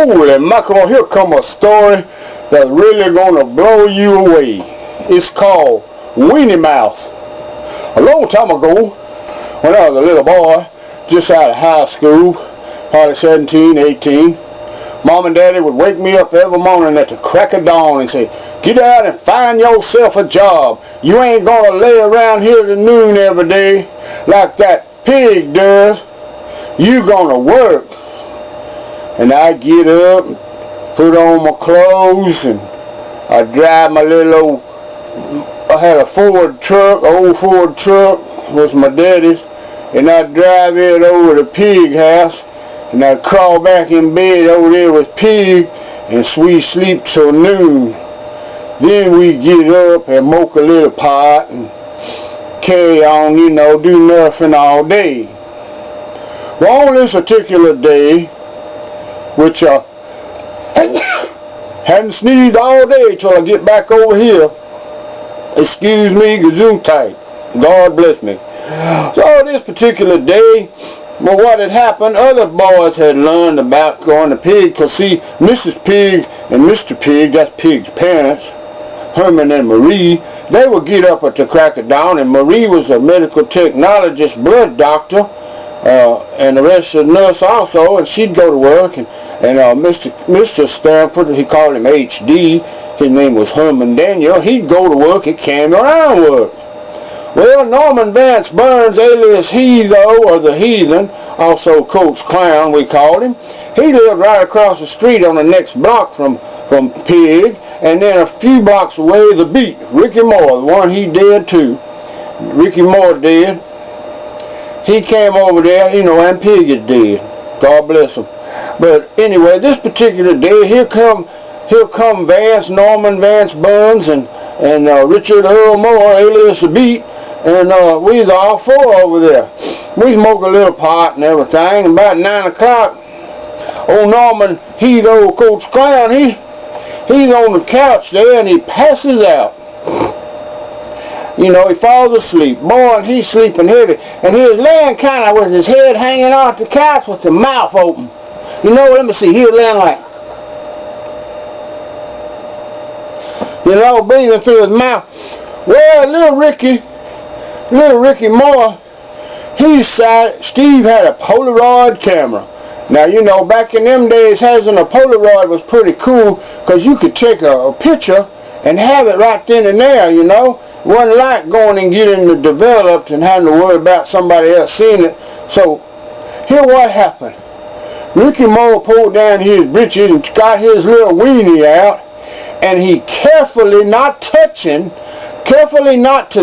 Holy mackerel, here come a story that's really gonna blow you away. It's called Weenie Mouth. A long time ago, when I was a little boy, just out of high school, probably 17, 18, Mom and Daddy would wake me up every morning at the crack of dawn and say, "Get out and find yourself a job. You ain't gonna lay around here till noon every day like that pig does. You gonna work." And I'd get up, and put on my clothes, and I'd drive my little old, I had a Ford truck, old Ford truck, was my daddy's, and I'd drive it over to Pig house, and I'd crawl back in bed over there with Pig, and we sleep till noon. Then we'd get up and smoke a little pot, and carry on, you know, do nothing all day. Well, on this particular day, which hadn't sneezed all day till I get back over here. Excuse me, gesundheit. God bless me. So this particular day, well, what had happened, other boys had learned about going to Pig, because see, Mrs. Pig and Mr. Pig, that's Pig's parents, Herman and Marie, they would get up at the crack of dawn, and Marie was a medical technologist, blood doctor, and the registered nurse also, and she'd go to work, and Mr. Stanford, he called him HD, his name was Herman Daniel, he'd go to work and carry around work. Well, Norman Vance Burns, alias Heatho, or the Heathen, also Coach Clown we called him, he lived right across the street on the next block from Pig, and then a few blocks away the beat, Ricky Moore, the one he did too. Ricky Moore did. He came over there, you know, and Pig is dead. God bless him. But anyway, this particular day, here come Vance, Norman Vance Burns, and Richard Earl Moore, alias the Beat, and we was all four over there. We smoked a little pot and everything, and about 9 o'clock, old Norman, old Coach Clown, he's on the couch there, and he passes out. You know, he falls asleep. Boy, and he's sleeping heavy. And he was laying kind of with his head hanging off the couch with the mouth open. You know, let me see, he was laying like, you know, breathing through his mouth. Well, little Ricky Moore, Steve had a Polaroid camera. Now, you know, back in them days, having a Polaroid was pretty cool, because you could take a picture and have it right then and there, you know. Wasn't like going and getting it developed and having to worry about somebody else seeing it. So, here what happened. Ricky Moore pulled down his britches and got his little weenie out, and he carefully not to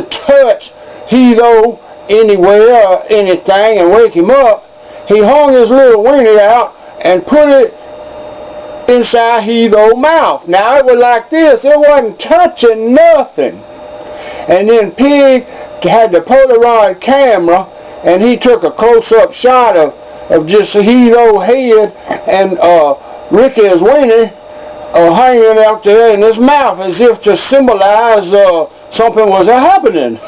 touch Heatho anywhere or anything and wake him up, he hung his little weenie out and put it inside Heatho's mouth. Now, it was like this. It wasn't touching nothing. And then Pig had the Polaroid camera, and he took a close-up shot of just Heatho's head and Ricky's weenie hanging out there in his mouth, as if to symbolize something was happening.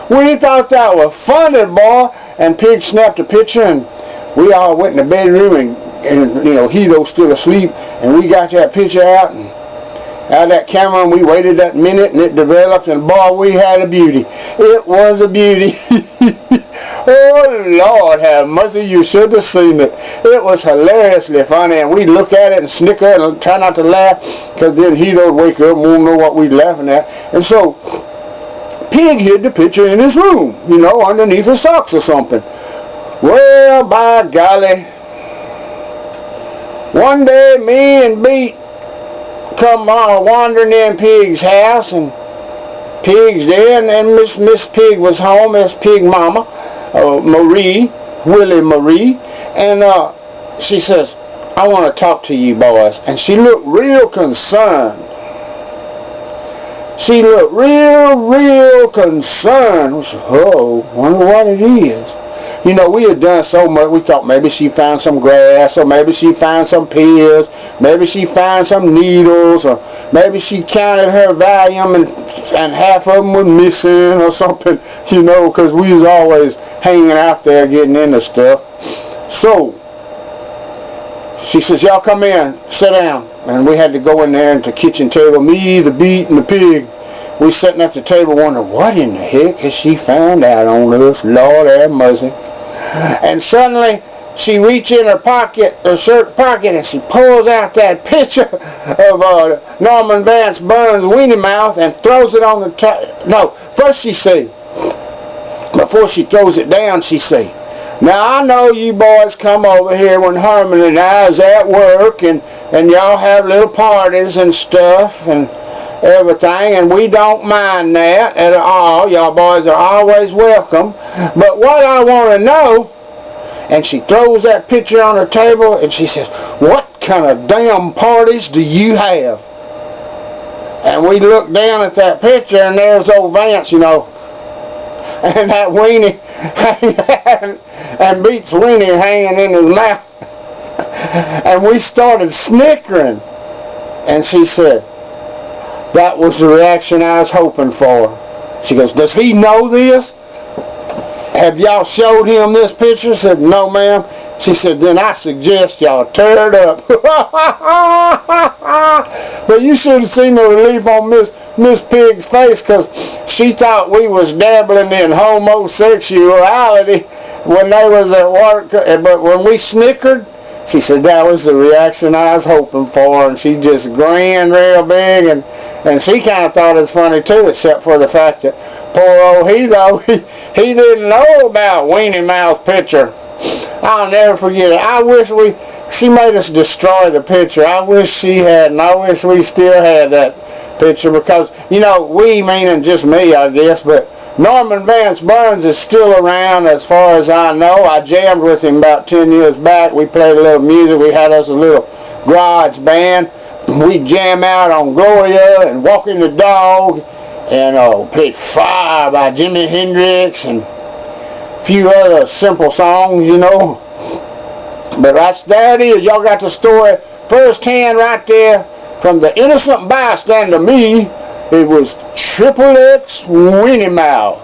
We thought that was funny, boy. And Pig snapped a picture, and we all went in the bedroom, and you know, Heatho's still asleep, and we got that picture out, and out of that camera, and we waited that minute, and it developed, and boy, we had a beauty. It was a beauty. Oh, Lord have mercy, you should have seen it. It was hilariously funny, and we'd look at it and snicker and try not to laugh, because then Heatho would wake up and won't know what we'd laughing at. And so, Pig hid the picture in his room, you know, underneath his socks or something. Well, by golly, one day me and Beat come wandering in Pig's house, and Pig's there, and Miss Pig was home, Miss Pig Mama, Willie Marie, and she says, "I want to talk to you boys." And she looked real concerned. She looked real concerned. We said, "Oh, wonder what it is." You know, we had done so much, we thought maybe she found some grass, or maybe she found some pills, maybe she found some needles, or maybe she counted her Valium and half of them were missing or something, you know, because we was always hanging out there getting into stuff. So, she says, y'all come in, sit down. And we had to go in there at the kitchen table, me, the beet, and the pig. We sitting at the table wondering, what in the heck has she found out on us? Lord have mercy. And suddenly, she reaches in her pocket, her shirt pocket, and she pulls out that picture of Norman Vance Burns' Weenie Mouth and throws it on the table. No, first she said, before she throws it down, she said, now I know you boys come over here when Herman and I is at work, and y'all have little parties and stuff and everything, and we don't mind that at all. Y'all boys are always welcome. But what I want to know, and she throws that picture on her table, and she says, what kind of damn parties do you have? And we look down at that picture, and there's old Vance, you know, and that weenie, and Beats weenie hanging in his mouth. And we started snickering. And she said, that was the reaction I was hoping for. She goes, does he know this? Have y'all showed him this picture? I said, no, ma'am. She said, then I suggest y'all tear it up. But you should have seen the relief on Miss Pig's face, because she thought we was dabbling in homosexuality when they was at work. But when we snickered, she said, that was the reaction I was hoping for. And she just grinned real big, and she kind of thought it was funny too, except for the fact that poor old Hilo, he didn't know about Weenie Mouth picture. I'll never forget it. I wish she made us destroy the picture. I wish she hadn't. I wish we still had that picture, because, you know, we meaning just me, I guess, but Norman Vance Burns is still around as far as I know. I jammed with him about 10 years back. We played a little music. We had us a little garage band. We'd jam out on Gloria and Walking the Dog and played Fire by Jimi Hendrix and a few other simple songs, you know. But there it is. Y'all got the story firsthand right there from the innocent bystander, me. It was Xxx Weenie Mouth.